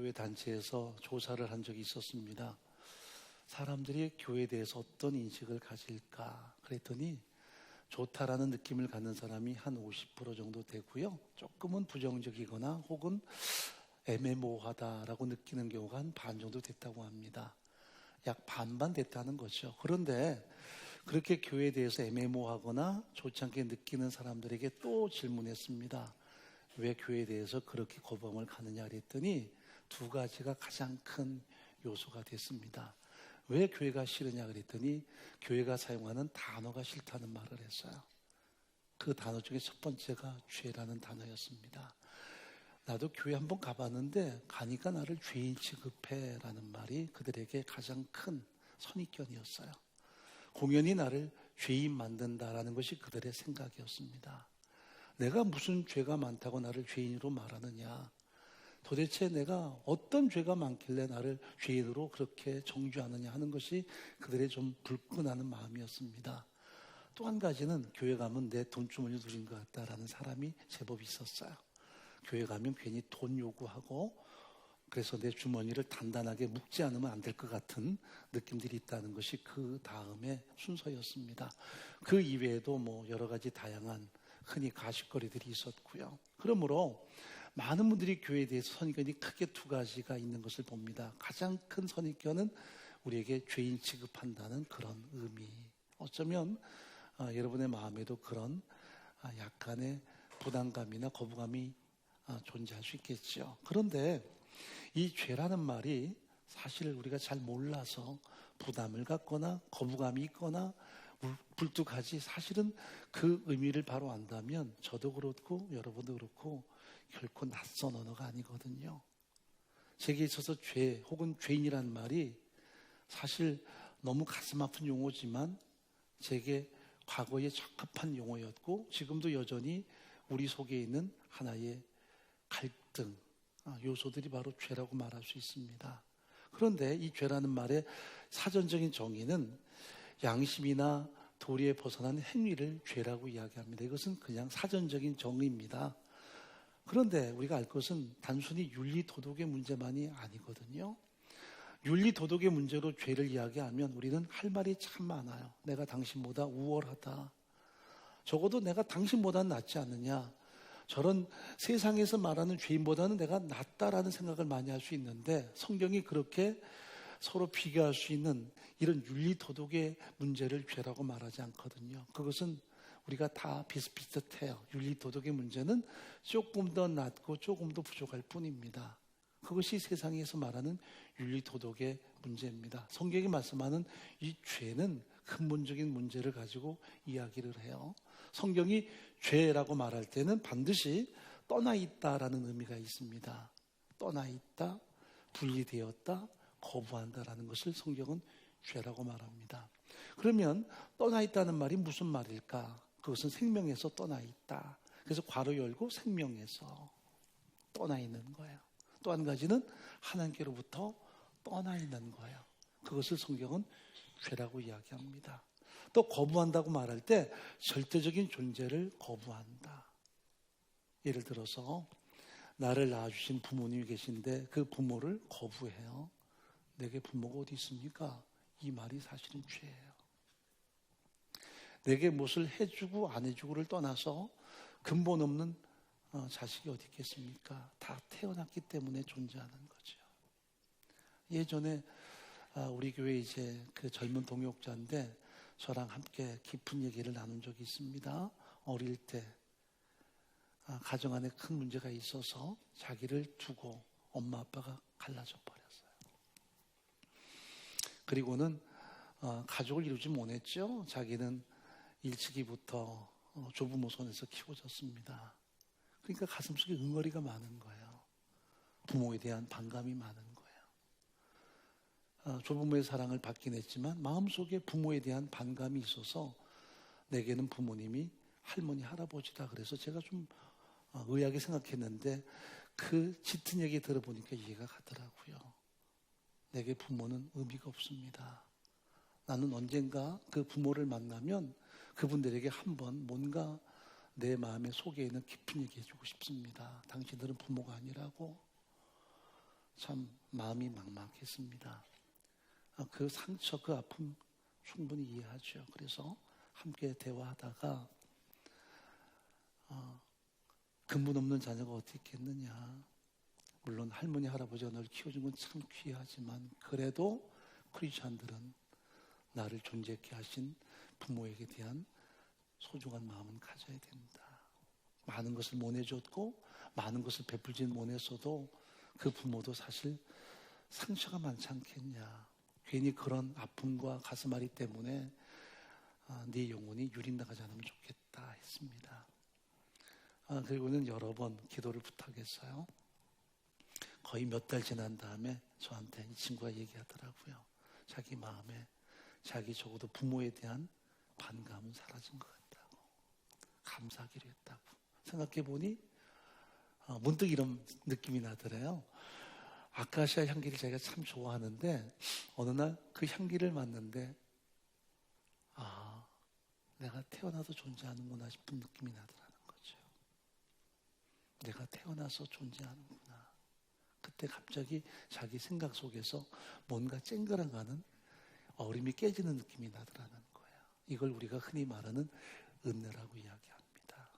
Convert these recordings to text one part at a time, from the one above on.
교회 단체에서 조사를 한 적이 있었습니다. 사람들이 교회에 대해서 어떤 인식을 가질까 그랬더니 좋다라는 느낌을 갖는 사람이 한 50% 정도 되고요. 조금은 부정적이거나 혹은 애매모호하다라고 느끼는 경우가 한 반 정도 됐다고 합니다. 약 반반 됐다는 거죠. 그런데 그렇게 교회에 대해서 애매모호하거나 좋지 않게 느끼는 사람들에게 또 질문했습니다. 왜 교회에 대해서 그렇게 거부감을 갖느냐 그랬더니 두 가지가 가장 큰 요소가 됐습니다. 왜 교회가 싫으냐 그랬더니 교회가 사용하는 단어가 싫다는 말을 했어요. 그 단어 중에 첫 번째가 죄라는 단어였습니다. 나도 교회 한번 가봤는데 가니까 나를 죄인 취급해 라는 말이 그들에게 가장 큰 선입견이었어요. 공연히 나를 죄인 만든다라는 것이 그들의 생각이었습니다. 내가 무슨 죄가 많다고 나를 죄인으로 말하느냐, 도대체 내가 어떤 죄가 많길래 나를 죄인으로 그렇게 정죄하느냐 하는 것이 그들의 좀 불끈하는 마음이었습니다. 또 한 가지는 교회 가면 내 돈주머니 누린 것 같다라는 사람이 제법 있었어요. 교회 가면 괜히 돈 요구하고 그래서 내 주머니를 단단하게 묶지 않으면 안 될 것 같은 느낌들이 있다는 것이 그 다음에 순서였습니다. 그 이외에도 여러 가지 다양한 흔히 가십거리들이 있었고요. 그러므로 많은 분들이 교회에 대해서 선입견이 크게 두 가지가 있는 것을 봅니다. 가장 큰 선입견은 우리에게 죄인 취급한다는 그런 의미. 어쩌면 여러분의 마음에도 그런 약간의 부담감이나 거부감이 존재할 수 있겠죠. 그런데 이 죄라는 말이 사실 우리가 잘 몰라서 부담을 갖거나 거부감이 있거나 불뚝하지, 사실은 그 의미를 바로 안다면 저도 그렇고 여러분도 그렇고 결코 낯선 언어가 아니거든요. 제게 있어서 죄 혹은 죄인이란 말이 사실 너무 가슴 아픈 용어지만 제게 과거에 적합한 용어였고 지금도 여전히 우리 속에 있는 하나의 갈등, 요소들이 바로 죄라고 말할 수 있습니다. 그런데 이 죄라는 말의 사전적인 정의는 양심이나 도리에 벗어난 행위를 죄라고 이야기합니다. 이것은 그냥 사전적인 정의입니다. 그런데 우리가 알 것은 단순히 윤리 도덕의 문제만이 아니거든요. 윤리 도덕의 문제로 죄를 이야기하면 우리는 할 말이 참 많아요. 내가 당신보다 우월하다. 적어도 내가 당신보다는 낫지 않느냐. 저런 세상에서 말하는 죄인보다는 내가 낫다라는 생각을 많이 할 수 있는데 성경이 그렇게 서로 비교할 수 있는 이런 윤리 도덕의 문제를 죄라고 말하지 않거든요. 그것은 우리가 다 비슷비슷해요. 윤리 도덕의 문제는 조금 더 낫고 조금 더 부족할 뿐입니다. 그것이 세상에서 말하는 윤리 도덕의 문제입니다. 성경이 말씀하는 이 죄는 근본적인 문제를 가지고 이야기를 해요. 성경이 죄라고 말할 때는 반드시 떠나 있다라는 의미가 있습니다. 떠나 있다, 분리되었다, 거부한다라는 것을 성경은 죄라고 말합니다. 그러면 떠나 있다는 말이 무슨 말일까? 그것은 생명에서 떠나 있다. 그래서 괄호 열고 생명에서 떠나 있는 거예요. 또 한 가지는 하나님께로부터 떠나 있는 거예요. 그것을 성경은 죄라고 이야기합니다. 또 거부한다고 말할 때 절대적인 존재를 거부한다. 예를 들어서 나를 낳아주신 부모님이 계신데 그 부모를 거부해요. 내게 부모가 어디 있습니까? 이 말이 사실은 죄예요. 내게 무엇을 해주고 안 해주고를 떠나서 근본 없는 자식이 어디 있겠습니까? 다 태어났기 때문에 존재하는 거죠. 예전에 우리 교회 이제 그 젊은 동역자인데 저랑 함께 깊은 얘기를 나눈 적이 있습니다. 어릴 때 가정 안에 큰 문제가 있어서 자기를 두고 엄마 아빠가 갈라져 버렸어요. 그리고는 가족을 이루지 못했죠. 자기는 일찍이부터 조부모 손에서 키워졌습니다. 그러니까 가슴속에 응어리가 많은 거예요. 부모에 대한 반감이 많은 거예요. 조부모의 사랑을 받긴 했지만 마음속에 부모에 대한 반감이 있어서 내게는 부모님이 할머니, 할아버지다. 그래서 제가 좀 의아하게 생각했는데 그 짙은 얘기 들어보니까 이해가 가더라고요. 내게 부모는 의미가 없습니다. 나는 언젠가 그 부모를 만나면 그분들에게 한번 뭔가 내 마음의 속에 있는 깊은 얘기 해주고 싶습니다. 당신들은 부모가 아니라고. 참 마음이 막막했습니다. 그 상처, 그 아픔 충분히 이해하죠. 그래서 함께 대화하다가 근본 없는 자녀가 어떻게 있겠느냐. 물론 할머니, 할아버지가 널 키워준 건 참 귀하지만 그래도 크리스찬들은 나를 존재케 하신 부모에게 대한 소중한 마음은 가져야 된다. 많은 것을 못해줬고 많은 것을 베풀지는 못했어도 그 부모도 사실 상처가 많지 않겠냐. 괜히 그런 아픔과 가슴앓이 때문에 네 영혼이 유린나가지 않으면 좋겠다 했습니다. 그리고는 여러 번 기도를 부탁했어요. 거의 몇 달 지난 다음에 저한테 이 친구가 얘기하더라고요. 자기 마음에 자기 적어도 부모에 대한 반감은 사라진 것 같다고, 감사하기로 했다고. 생각해보니 문득 이런 느낌이 나더래요. 아카시아 향기를 자기가 참 좋아하는데 어느 날 그 향기를 맡는데 내가 태어나서 존재하는구나 싶은 느낌이 나더라는 거죠. 내가 태어나서 존재하는구나. 그때 갑자기 자기 생각 속에서 뭔가 쨍그랑가는 어림이 깨지는 느낌이 나더라는 거예요. 이걸 우리가 흔히 말하는 은혜라고 이야기합니다.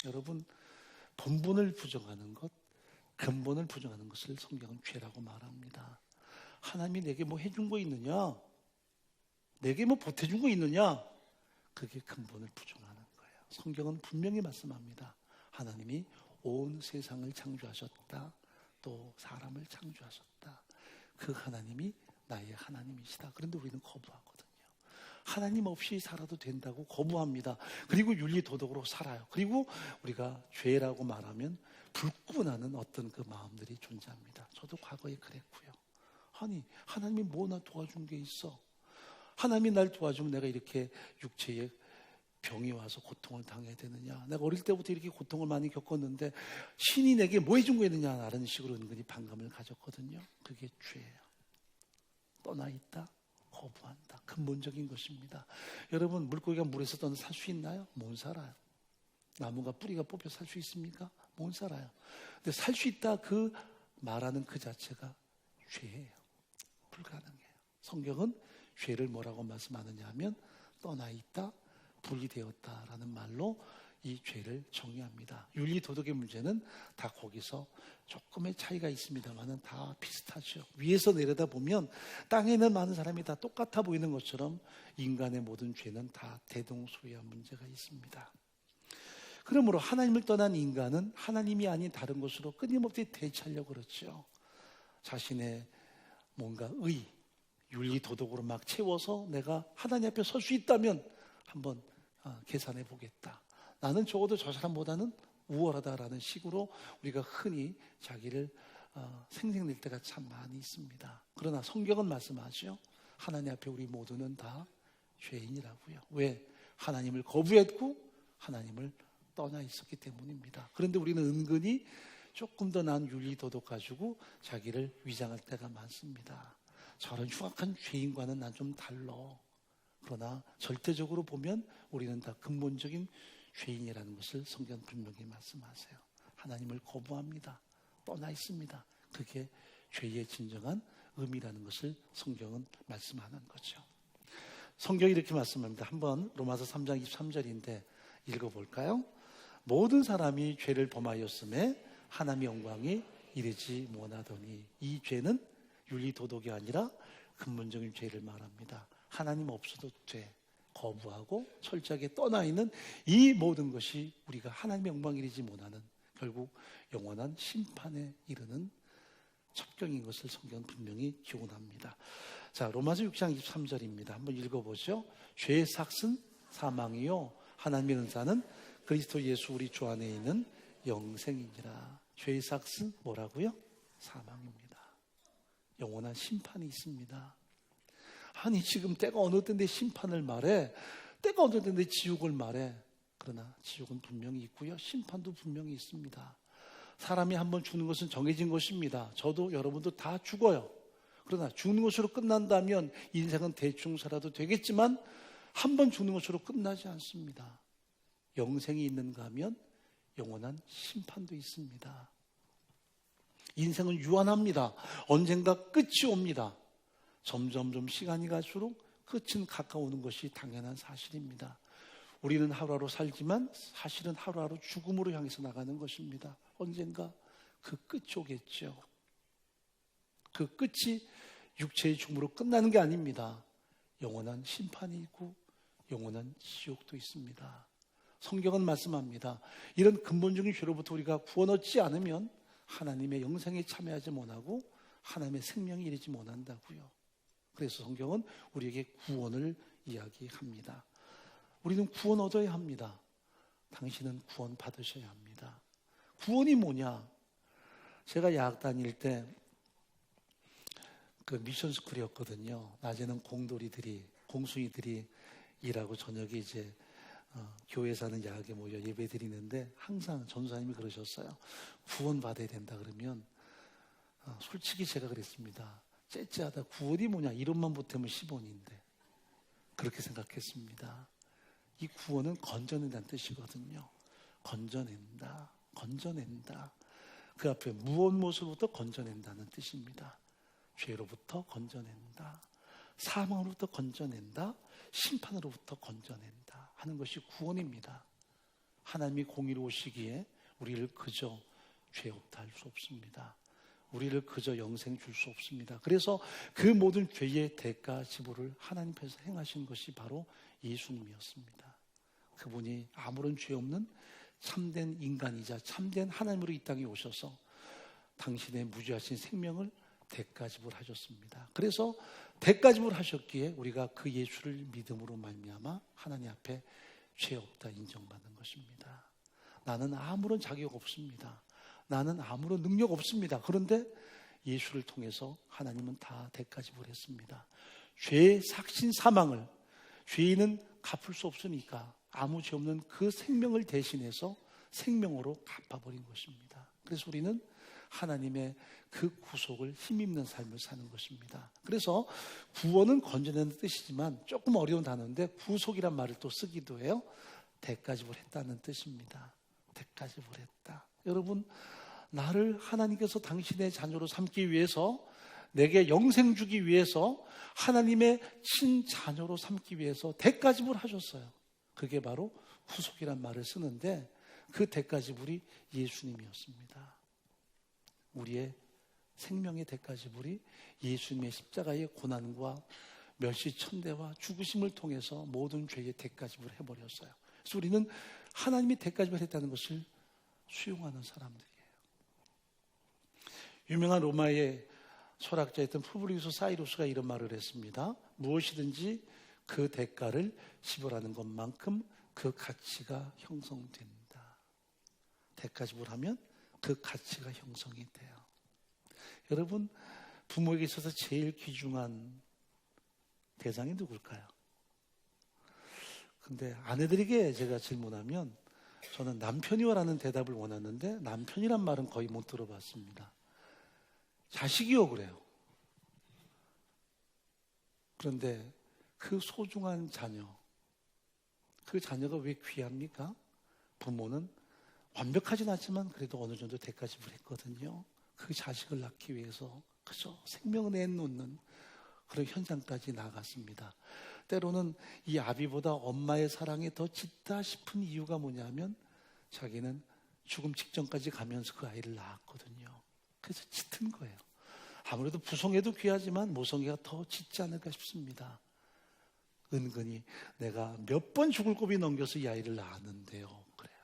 여러분, 본분을 부정하는 것, 근본을 부정하는 것을 성경은 죄라고 말합니다. 하나님이 내게 뭐 해준 거 있느냐? 내게 뭐 보태준 거 있느냐? 그게 근본을 부정하는 거예요. 성경은 분명히 말씀합니다. 하나님이 온 세상을 창조하셨다. 또 사람을 창조하셨다. 그 하나님이 나의 하나님이시다. 그런데 우리는 거부하거든요. 하나님 없이 살아도 된다고 거부합니다. 그리고 윤리도덕으로 살아요. 그리고 우리가 죄라고 말하면 불구나는 어떤 그 마음들이 존재합니다. 저도 과거에 그랬고요. 아니, 하나님이 뭐 나 도와준 게 있어? 하나님이 날 도와주면 내가 이렇게 육체에 병이 와서 고통을 당해야 되느냐? 내가 어릴 때부터 이렇게 고통을 많이 겪었는데 신이 내게 뭐 해준 거 있느냐? 라는 식으로 은근히 반감을 가졌거든요. 그게 죄예요. 떠나 있다, 거부한다. 근본적인 것입니다. 여러분, 물고기가 물에서 떠나 살 수 있나요? 못 살아요. 나무가 뿌리가 뽑혀 살 수 있습니까? 못 살아요. 근데 살 수 있다 그 말하는 그 자체가 죄예요. 불가능해요. 성경은 죄를 뭐라고 말씀하느냐 하면 떠나 있다, 분리되었다라는 말로 이 죄를 정의합니다. 윤리도덕의 문제는 다 거기서 조금의 차이가 있습니다만 다 비슷하죠. 위에서 내려다보면 땅에 있는 많은 사람이 다 똑같아 보이는 것처럼 인간의 모든 죄는 다 대동소이한 문제가 있습니다. 그러므로 하나님을 떠난 인간은 하나님이 아닌 다른 것으로 끊임없이 대체하려고 그렇죠. 자신의 뭔가 윤리도덕으로 막 채워서 내가 하나님 앞에 설 수 있다면 한번 계산해 보겠다. 나는 적어도 저 사람보다는 우월하다라는 식으로 우리가 흔히 자기를 생색낼 때가 참 많이 있습니다. 그러나 성경은 말씀하죠. 하나님 앞에 우리 모두는 다 죄인이라고요. 왜? 하나님을 거부했고 하나님을 떠나 있었기 때문입니다. 그런데 우리는 은근히 조금 더 나은 윤리도덕 가지고 자기를 위장할 때가 많습니다. 저런 흉악한 죄인과는 난 좀 달라. 그러나 절대적으로 보면 우리는 다 근본적인 죄인이라는 것을 성경 분명히 말씀하세요. 하나님을 거부합니다. 떠나 있습니다. 그게 죄의 진정한 의미라는 것을 성경은 말씀하는 거죠. 성경이 이렇게 말씀합니다. 한번 로마서 3장 23절인데 읽어볼까요? 모든 사람이 죄를 범하였음에 하나님의 영광이 이르지 못하더니. 이 죄는 윤리도덕이 아니라 근본적인 죄를 말합니다. 하나님 없어도 돼. 거부하고 철저하게 떠나 있는 이 모든 것이 우리가 하나님의 영광이 이르지 못하는 결국 영원한 심판에 이르는 첩경인 것을 성경은 분명히 교훈합니다. 자, 로마서 6장 23절입니다. 한번 읽어보죠. 죄의 삭은 사망이요 하나님의 은사는 그리스도 예수 우리 주 안에 있는 영생이니라. 죄의 삭은 뭐라고요? 사망입니다. 영원한 심판이 있습니다. 아니 지금 때가 어느 때인데 심판을 말해? 때가 어느 때인데 지옥을 말해? 그러나 지옥은 분명히 있고요. 심판도 분명히 있습니다. 사람이 한번 죽는 것은 정해진 것입니다. 저도 여러분도 다 죽어요. 그러나 죽는 것으로 끝난다면 인생은 대충 살아도 되겠지만 한 번 죽는 것으로 끝나지 않습니다. 영생이 있는가 하면 영원한 심판도 있습니다. 인생은 유한합니다. 언젠가 끝이 옵니다. 점점점 시간이 갈수록 끝은 가까워오는 것이 당연한 사실입니다. 우리는 하루하루 살지만 사실은 하루하루 죽음으로 향해서 나가는 것입니다. 언젠가 그 끝이 오겠죠. 그 끝이 육체의 죽음으로 끝나는 게 아닙니다. 영원한 심판이 있고 영원한 지옥도 있습니다. 성경은 말씀합니다. 이런 근본적인 죄로부터 우리가 구원 얻지 않으면 하나님의 영생에 참여하지 못하고 하나님의 생명에 이르지 못한다고요. 그래서 성경은 우리에게 구원을 이야기합니다. 우리는 구원 얻어야 합니다. 당신은 구원 받으셔야 합니다. 구원이 뭐냐? 제가 야학 다닐 때 그 미션 스쿨이었거든요. 낮에는 공순이들이 일하고 저녁에 이제 교회 사는 야학에 모여 예배 드리는데 항상 전도사님이 그러셨어요. 구원 받아야 된다 그러면 솔직히 제가 그랬습니다. 째째하다. 구원이 뭐냐? 이름만 보태면 10원인데 그렇게 생각했습니다. 이 구원은 건져낸다는 뜻이거든요. 건져낸다. 그 앞에 무엇으로부터 건져낸다는 뜻입니다. 죄로부터 건져낸다. 사망으로부터 건져낸다. 심판으로부터 건져낸다 하는 것이 구원입니다. 하나님이 공의로우시기에 우리를 그저 죄 없다 할 수 없습니다. 우리를 그저 영생 줄 수 없습니다. 그래서 그 모든 죄의 대가 지불을 하나님께서 행하신 것이 바로 예수님이었습니다. 그분이 아무런 죄 없는 참된 인간이자 참된 하나님으로 이 땅에 오셔서 당신의 무죄하신 생명을 대가 지불하셨습니다. 그래서 대가 지불하셨기에 우리가 그 예수를 믿음으로 말미암아 하나님 앞에 죄 없다 인정받는 것입니다. 나는 아무런 자격 없습니다. 나는 아무런 능력 없습니다. 그런데 예수를 통해서 하나님은 다 대가 지불했습니다. 죄의 삭신 사망을 죄인은 갚을 수 없으니까 아무 죄 없는 그 생명을 대신해서 생명으로 갚아버린 것입니다. 그래서 우리는 하나님의 그 구속을 힘입는 삶을 사는 것입니다. 그래서 구원은 건져내는 뜻이지만 조금 어려운 단어인데 구속이란 말을 또 쓰기도 해요. 대가 지불했다는 뜻입니다. 대가 지불했다. 여러분, 나를 하나님께서 당신의 자녀로 삼기 위해서, 내게 영생 주기 위해서, 하나님의 친자녀로 삼기 위해서 대가 지불하셨어요. 그게 바로 구속이란 말을 쓰는데 그 대가 지불이 예수님이었습니다. 우리의 생명의 대가 지불이 예수님의 십자가의 고난과 멸시천대와 죽으심을 통해서 모든 죄의 대가 지불을 해버렸어요. 그래서 우리는 하나님이 대가 지불했다는 것을 수용하는 사람들이에요. 유명한 로마의 철학자였던 푸블리우스 사이루스가 이런 말을 했습니다. 무엇이든지 그 대가를 지불하는 것만큼 그 가치가 형성된다. 대가 지불하면 그 가치가 형성이 돼요. 여러분, 부모에게 있어서 제일 귀중한 대상이 누굴까요? 근데 아내들에게 제가 질문하면 저는 남편이요라는 대답을 원하는데 남편이란 말은 거의 못 들어봤습니다. 자식이요 그래요. 그런데 그 소중한 자녀, 그 자녀가 왜 귀합니까? 부모는 완벽하진 않지만 그래도 어느 정도 대가 지불했거든요. 그 자식을 낳기 위해서 그저 생명을 내놓는 그런 현장까지 나갔습니다. 때로는 이 아비보다 엄마의 사랑이 더 짙다 싶은 이유가 뭐냐면 자기는 죽음 직전까지 가면서 그 아이를 낳았거든요. 그래서 짙은 거예요. 아무래도 부성애도 귀하지만 모성애가 더 짙지 않을까 싶습니다. 은근히 내가 몇 번 죽을 고비 넘겨서 이 아이를 낳았는데요. 그래요.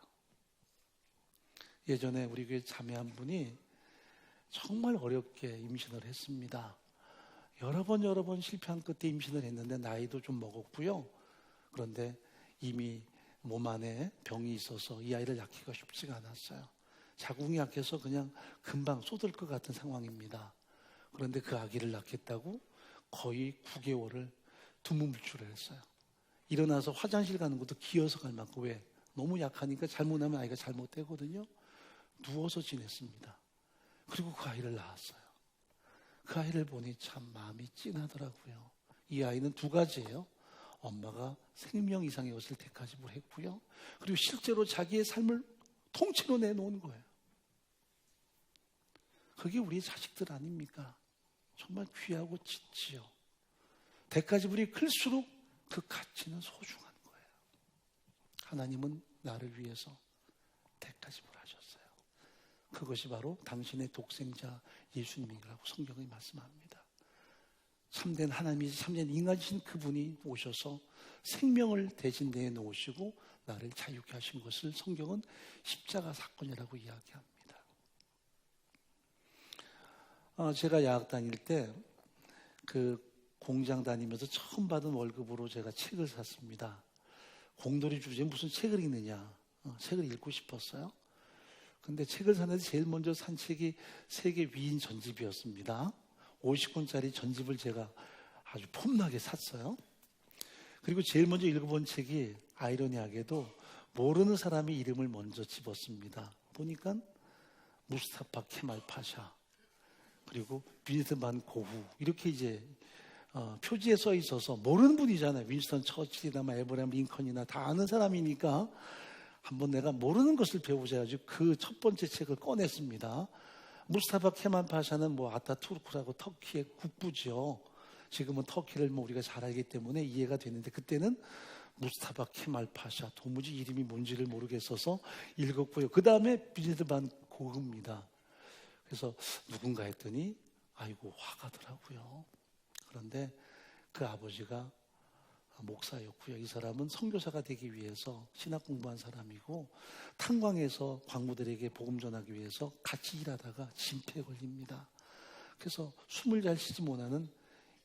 예전에 우리 교회 자매 한 분이 정말 어렵게 임신을 했습니다. 여러 번 실패한 끝에 임신을 했는데 나이도 좀 먹었고요. 그런데 이미 몸 안에 병이 있어서 이 아이를 낳기가 쉽지가 않았어요. 자궁이 약해서 그냥 금방 쏟을 것 같은 상황입니다. 그런데 그 아기를 낳겠다고 거의 9개월을 두문불출을 했어요. 일어나서 화장실 가는 것도 기어서 갈 만큼. 왜? 너무 약하니까 잘못하면 아이가 잘못되거든요. 누워서 지냈습니다. 그리고 그 아이를 낳았어요. 그 아이를 보니 참 마음이 찐하더라고요. 이 아이는 두 가지예요. 엄마가 생명 이상의 것을 대가 지불했고요. 그리고 실제로 자기의 삶을 통째로 내놓은 거예요. 그게 우리 자식들 아닙니까? 정말 귀하고 짙지요. 대가지불이 클수록 그 가치는 소중한 거예요. 하나님은 나를 위해서 대가지불하셨어요. 그것이 바로 당신의 독생자 예수님이라고 성경이 말씀합니다. 참된 하나님이시 참된 인간이신 그분이 오셔서 생명을 대신 내놓으시고 나를 자유케 하신 것을 성경은 십자가 사건이라고 이야기합니다. 제가 야학 다닐 때 그 공장 다니면서 처음 받은 월급으로 제가 책을 샀습니다. 공돌이 주제에 무슨 책을 읽느냐. 책을 읽고 싶었어요. 근데 책을 샀는데 제일 먼저 산 책이 세계 위인 전집이었습니다. 50권짜리 전집을 제가 아주 폼나게 샀어요. 그리고 제일 먼저 읽어본 책이 아이러니하게도 모르는 사람의 이름을 먼저 집었습니다. 보니까 무스타파 케말 파샤, 그리고 빈스만 고후, 이렇게 이제 표지에 써 있어서 모르는 분이잖아요. 윈스턴 처칠이나 에브라임 링컨이나 다 아는 사람이니까 한번 내가 모르는 것을 배우자 해가지고 그 첫 번째 책을 꺼냈습니다. 무스타파 케말 파샤는 뭐 아타투르크라고 터키의 국부죠. 지금은 터키를 뭐 우리가 잘 알기 때문에 이해가 되는데 그때는 무스타파 케말 파샤, 도무지 이름이 뭔지를 모르겠어서 읽었고요. 그 다음에 빈스만 고흐입니다. 그래서 누군가 했더니 아이고 화가더라고요. 그런데 그 아버지가 목사였고요. 이 사람은 선교사가 되기 위해서 신학 공부한 사람이고 탄광에서 광부들에게 복음 전하기 위해서 같이 일하다가 진폐에 걸립니다. 그래서 숨을 잘 쉬지 못하는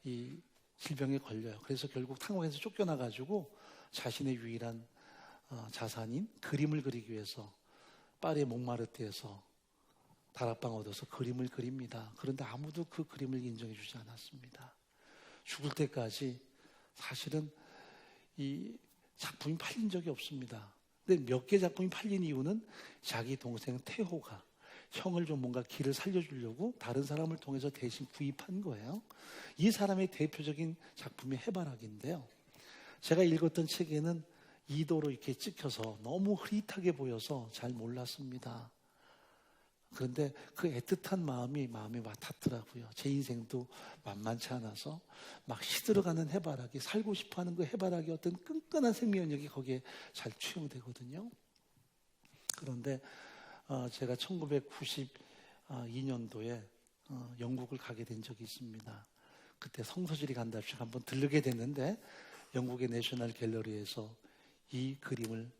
이 질병에 걸려요. 그래서 결국 탄광에서 쫓겨나가지고 자신의 유일한 자산인 그림을 그리기 위해서 파리의 몽마르트에서 다락방 얻어서 그림을 그립니다. 그런데 아무도 그 그림을 인정해 주지 않았습니다. 죽을 때까지 사실은 이 작품이 팔린 적이 없습니다. 근데 몇 개 작품이 팔린 이유는 자기 동생 태호가 형을 좀 뭔가 길을 살려주려고 다른 사람을 통해서 대신 구입한 거예요. 이 사람의 대표적인 작품이 해바라기인데요. 제가 읽었던 책에는 2도로 이렇게 찍혀서 너무 흐릿하게 보여서 잘 몰랐습니다. 그런데 그 애틋한 마음이 마음에 와닿더라고요. 제 인생도 만만치 않아서 막 시들어가는 해바라기, 살고 싶어하는 그 해바라기 어떤 끈끈한 생명력이 거기에 잘 투영되거든요. 그런데 제가 1992년도에 영국을 가게 된 적이 있습니다. 그때 성서실이 간답시고 한번 들르게 됐는데 영국의 내셔널 갤러리에서 이 그림을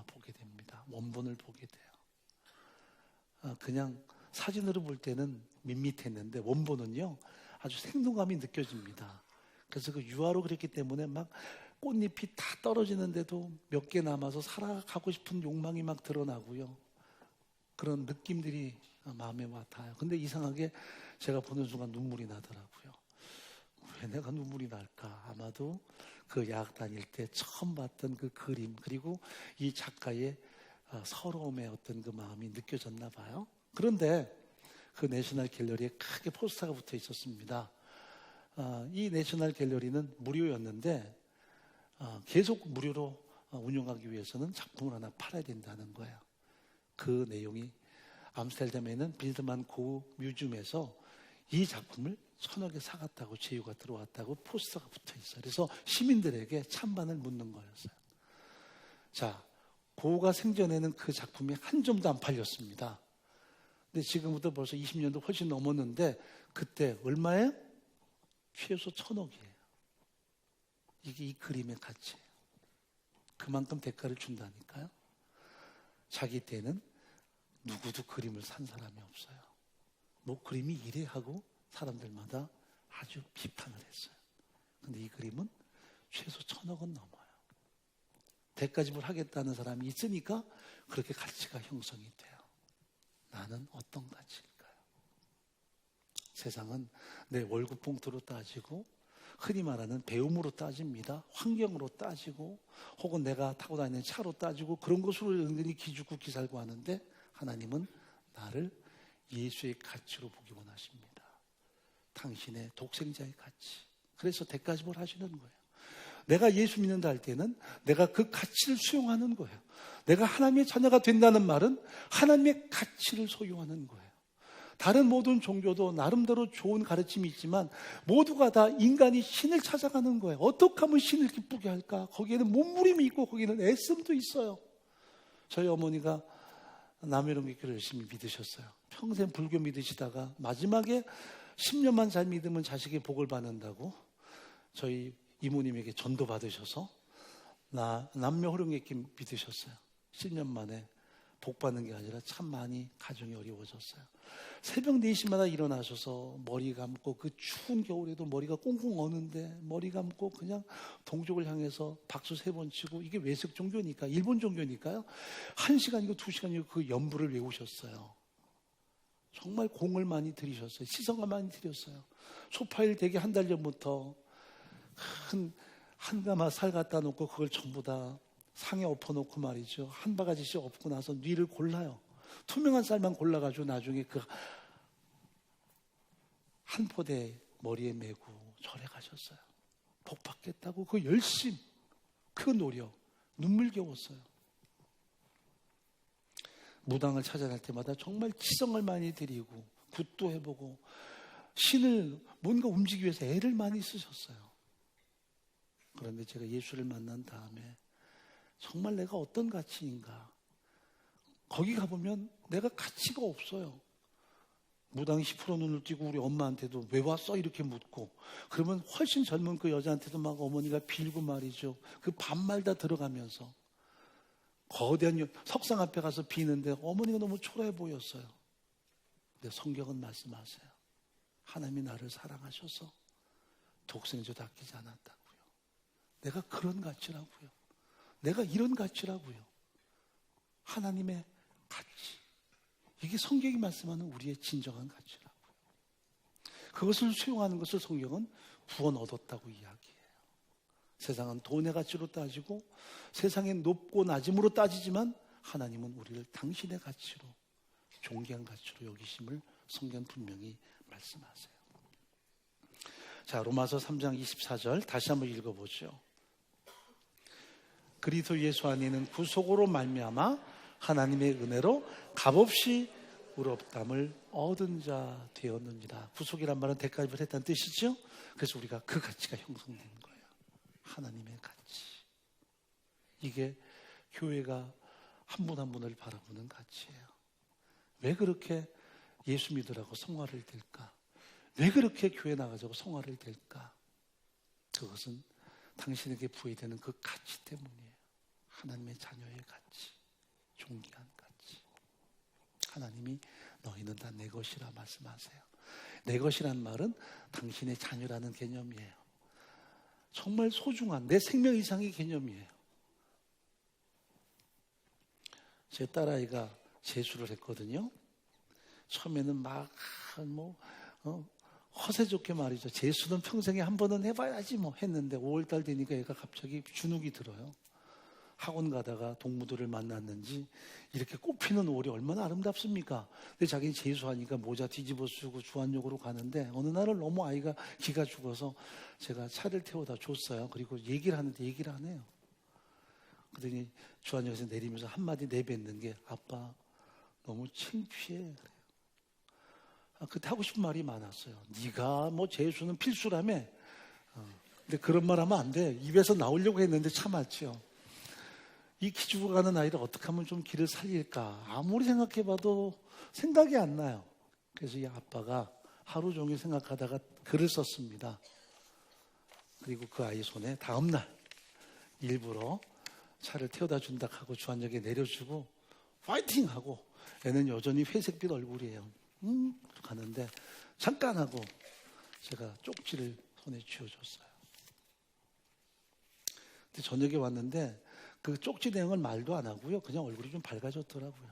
보게 됩니다. 원본을 보게 돼요. 그냥 사진으로 볼 때는 밋밋했는데 원본은요 아주 생동감이 느껴집니다. 그래서 그 유화로 그렸기 때문에 막 꽃잎이 다 떨어지는데도 몇 개 남아서 살아가고 싶은 욕망이 막 드러나고요. 그런 느낌들이 마음에 와닿아요. 근데 이상하게 제가 보는 순간 눈물이 나더라고요. 왜 내가 눈물이 날까? 아마도 그 야학 다닐 때 처음 봤던 그 그림, 그리고 이 작가의 서러움의 어떤 그 마음이 느껴졌나 봐요. 그런데 그 내셔널 갤러리에 크게 포스터가 붙어 있었습니다. 이 내셔널 갤러리는 무료였는데 계속 무료로 운영하기 위해서는 작품을 하나 팔아야 된다는 거예요. 그 내용이 암스테르담에는 빌드만 고흐 뮤지엄에서 이 작품을 1000억에 사갔다고 제휴가 들어왔다고 포스터가 붙어 있어요. 그래서 시민들에게 찬반을 묻는 거였어요. 자, 고흐가 생전에는 그 작품이 한 점도 안 팔렸습니다. 근데 지금부터 벌써 20년도 훨씬 넘었는데 그때 얼마예요? 최소 1000억이에요. 이게 이 그림의 가치예요. 그만큼 대가를 준다니까요. 자기 때는 누구도 그림을 산 사람이 없어요. 뭐 그림이 이래 하고 사람들마다 아주 비판을 했어요. 근데 이 그림은 최소 1000억은 넘어요. 대가집을 하겠다는 사람이 있으니까 그렇게 가치가 형성이 돼요. 나는 어떤 가치일까요? 세상은 내 월급 봉투로 따지고 흔히 말하는 배움으로 따집니다. 환경으로 따지고 혹은 내가 타고 다니는 차로 따지고 그런 것으로 은근히 기죽고 기살고 하는데 하나님은 나를 예수의 가치로 보기 원하십니다. 당신의 독생자의 가치. 그래서 대가집을 하시는 거예요. 내가 예수 믿는다 할 때는 내가 그 가치를 수용하는 거예요. 내가 하나님의 자녀가 된다는 말은 하나님의 가치를 소유하는 거예요. 다른 모든 종교도 나름대로 좋은 가르침이 있지만 모두가 다 인간이 신을 찾아가는 거예요. 어떻게 하면 신을 기쁘게 할까? 거기에는 몸부림이 있고 거기에는 애씀도 있어요. 저희 어머니가 남해롱교를 열심히 믿으셨어요. 평생 불교 믿으시다가 마지막에 10년만 잘 믿으면 자식의 복을 받는다고 저희 이모님에게 전도 받으셔서 남묘호령객 믿으셨어요. 10년 만에 복 받는 게 아니라 참 많이 가정이 어려워졌어요. 새벽 4시마다 일어나셔서 머리 감고 그 추운 겨울에도 머리가 꽁꽁 어는데 머리 감고 그냥 동족을 향해서 박수 3번 치고, 이게 외색 종교니까, 일본 종교니까요, 1시간이고 2시간이고 그 연부를 외우셨어요. 정말 공을 많이 들이셨어요. 시선을 많이 들였어요. 소파일 되기 한 달 전부터 한 가마 살 갖다 놓고 그걸 전부 다 상에 엎어놓고 말이죠. 한 바가지씩 엎고 나서 뉘를 골라요. 투명한 쌀만 골라가지고 나중에 그 한 포대 머리에 메고 절에 가셨어요. 복 받겠다고 그 열심, 그 노력, 눈물겨웠어요. 무당을 찾아갈 때마다 정말 치성을 많이 드리고 굿도 해보고 신을 뭔가 움직이기 위해서 애를 많이 쓰셨어요. 그런데 제가 예수를 만난 다음에 정말 내가 어떤 가치인가, 거기 가보면 내가 가치가 없어요. 무당이 10% 눈을 띄고 우리 엄마한테도 왜 왔어? 이렇게 묻고, 그러면 훨씬 젊은 그 여자한테도 막 어머니가 빌고 말이죠. 그 반말 다 들어가면서 거대한 석상 앞에 가서 비는데 어머니가 너무 초라해 보였어요. 근데 성경은 말씀하세요. 하나님이 나를 사랑하셔서 독생자도 아끼지 않았다고요. 내가 그런 가치라고요. 내가 이런 가치라고요. 하나님의 가치. 이게 성경이 말씀하는 우리의 진정한 가치라고요. 그것을 수용하는 것을 성경은 구원 얻었다고 이야기해요. 세상은 돈의 가치로 따지고 세상의 높고 낮음으로 따지지만 하나님은 우리를 당신의 가치로, 존귀한 가치로 여기심을 성경 분명히 말씀하세요. 자, 로마서 3장 24절 다시 한번 읽어보죠. 그리스도 예수 안에는 구속으로 말미암아 하나님의 은혜로 값없이 의롭다함을 얻은 자 되었느니라. 구속이란 말은 대가를 했다는 뜻이죠. 그래서 우리가 그 가치가 형성된 거예요. 하나님의 가치. 이게 교회가 한 분 한 분을 바라보는 가치예요. 왜 그렇게 예수 믿으라고 성화를 댈까? 왜 그렇게 교회 나가자고 성화를 댈까? 그것은 당신에게 부여되는 그 가치 때문이에요. 하나님의 자녀의 가치, 존귀한 가치. 하나님이 너희는 다 내 것이라 말씀하세요. 내 것이란 말은 당신의 자녀라는 개념이에요. 정말 소중한 내 생명 이상의 개념이에요. 제 딸아이가 재수를 했거든요. 처음에는 막 허세 좋게 말이죠. 재수는 평생에 한 번은 해봐야지 뭐 했는데 5월달 되니까 얘가 갑자기 주눅이 들어요. 학원 가다가 동무들을 만났는지 이렇게 꽃피는 5월이 얼마나 아름답습니까? 근데 자기는 재수하니까 모자 뒤집어 쓰고 주한역으로 가는데 어느 날은 너무 아이가 기가 죽어서 제가 차를 태워다 줬어요. 그리고 얘기를 하는데 얘기를 안 해요. 그러더니 주한역에서 내리면서 한마디 내뱉는 게 아빠 너무 창피해. 그래요. 그때 하고 싶은 말이 많았어요. 네가 뭐 재수는 필수라며. 근데 그런 말 하면 안 돼. 입에서 나오려고 했는데 참았죠. 이 기죽어 가는 아이를 어떻게 하면 좀 길을 살릴까? 아무리 생각해봐도 생각이 안 나요. 그래서 이 아빠가 하루 종일 생각하다가 글을 썼습니다. 그리고 그 아이 손에 다음날 일부러 차를 태워다 준다 하고 주한역에 내려주고 파이팅 하고, 애는 여전히 회색빛 얼굴이에요. 가는데 잠깐 하고 제가 쪽지를 손에 쥐어줬어요. 근데 저녁에 왔는데 그 쪽지 내용은 말도 안 하고요. 그냥 얼굴이 좀 밝아졌더라고요.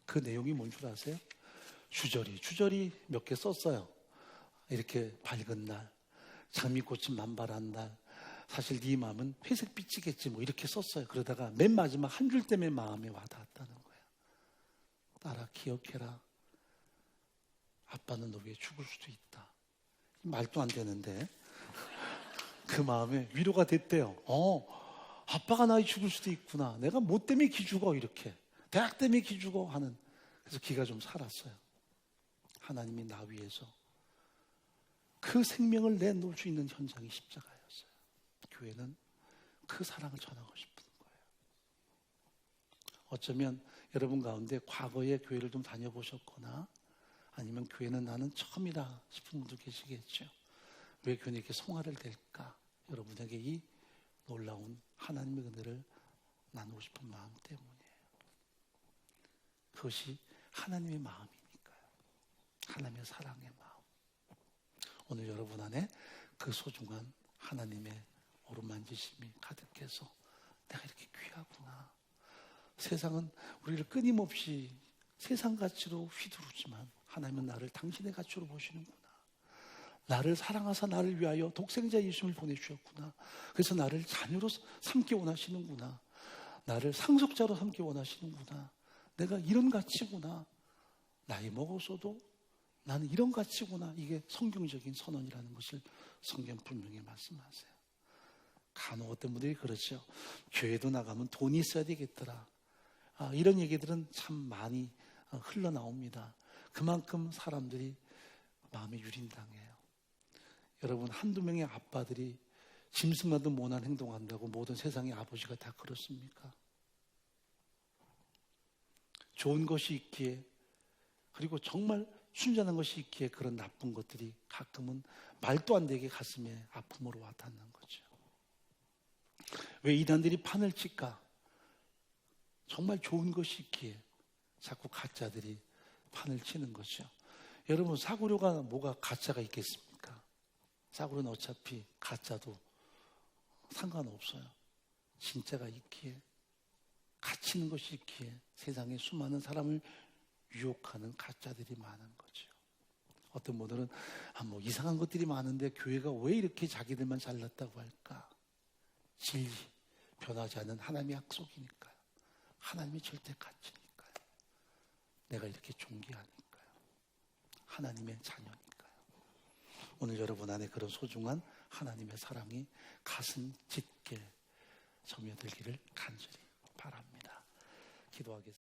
그 내용이 뭔 줄 아세요? 주저리 몇 개 썼어요. 이렇게 밝은 날, 장미꽃이 만발한 날, 사실 네 마음은 회색빛이겠지 뭐 이렇게 썼어요. 그러다가 맨 마지막 한 줄 때문에 마음에 와닿았다는 거예요. 딸아 기억해라. 아빠는 너 위해 죽을 수도 있다. 말도 안 되는데 그 마음에 위로가 됐대요. 아빠가 나이 죽을 수도 있구나. 내가 뭐 때문에 기 죽어 이렇게. 대학 때문에 기 죽어 하는. 그래서 기가 좀 살았어요. 하나님이 나 위해서 그 생명을 내놓을 수 있는 현장이 십자가였어요. 교회는 그 사랑을 전하고 싶은 거예요. 어쩌면 여러분 가운데 과거에 교회를 좀 다녀보셨거나 아니면 교회는 나는 처음이라 싶은 분도 계시겠죠. 왜 교회에게 송아를 댈까? 여러분에게 이 놀라운 하나님의 은혜를 나누고 싶은 마음 때문이에요. 그것이 하나님의 마음이니까요. 하나님의 사랑의 마음. 오늘 여러분 안에 그 소중한 하나님의 어루만지심이 가득해서 내가 이렇게 귀하구나. 세상은 우리를 끊임없이 세상 가치로 휘두르지만 하나님은 나를 당신의 가치로 보시는구나. 나를 사랑하사 나를 위하여 독생자 예수를 보내주셨구나. 그래서 나를 자녀로 삼기 원하시는구나. 나를 상속자로 삼기 원하시는구나. 내가 이런 가치구나. 나이 먹어서도 나는 이런 가치구나. 이게 성경적인 선언이라는 것을 성경 분명히 말씀하세요. 간혹 어떤 분들이 그러죠. 교회도 나가면 돈이 있어야 되겠더라. 이런 얘기들은 참 많이 흘러나옵니다. 그만큼 사람들이 마음에 유린당해요. 여러분, 한두 명의 아빠들이 짐승만도 못한 행동한다고 모든 세상의 아버지가 다 그렇습니까? 좋은 것이 있기에, 그리고 정말 순전한 것이 있기에 그런 나쁜 것들이 가끔은 말도 안 되게 가슴에 아픔으로 와닿는 거죠. 왜 이단들이 판을 칠까? 정말 좋은 것이 있기에 자꾸 가짜들이 판을 치는 거죠. 여러분, 사고료가 뭐가 가짜가 있겠습니까? 사고료는 어차피 가짜도 상관없어요. 진짜가 있기에, 가치 있는 것이 있기에 세상에 수많은 사람을 유혹하는 가짜들이 많은 거죠. 어떤 분들은 뭐 이상한 것들이 많은데 교회가 왜 이렇게 자기들만 잘났다고 할까? 진리, 변하지 않는 하나님의 약속이니까요. 하나님의 절대 가치니까요. 내가 이렇게 존귀하니까요. 하나님의 자녀니까요. 오늘 여러분 안에 그런 소중한 하나님의 사랑이 가슴 짙게 스며들기를 간절히 바랍니다. 기도하겠습니다.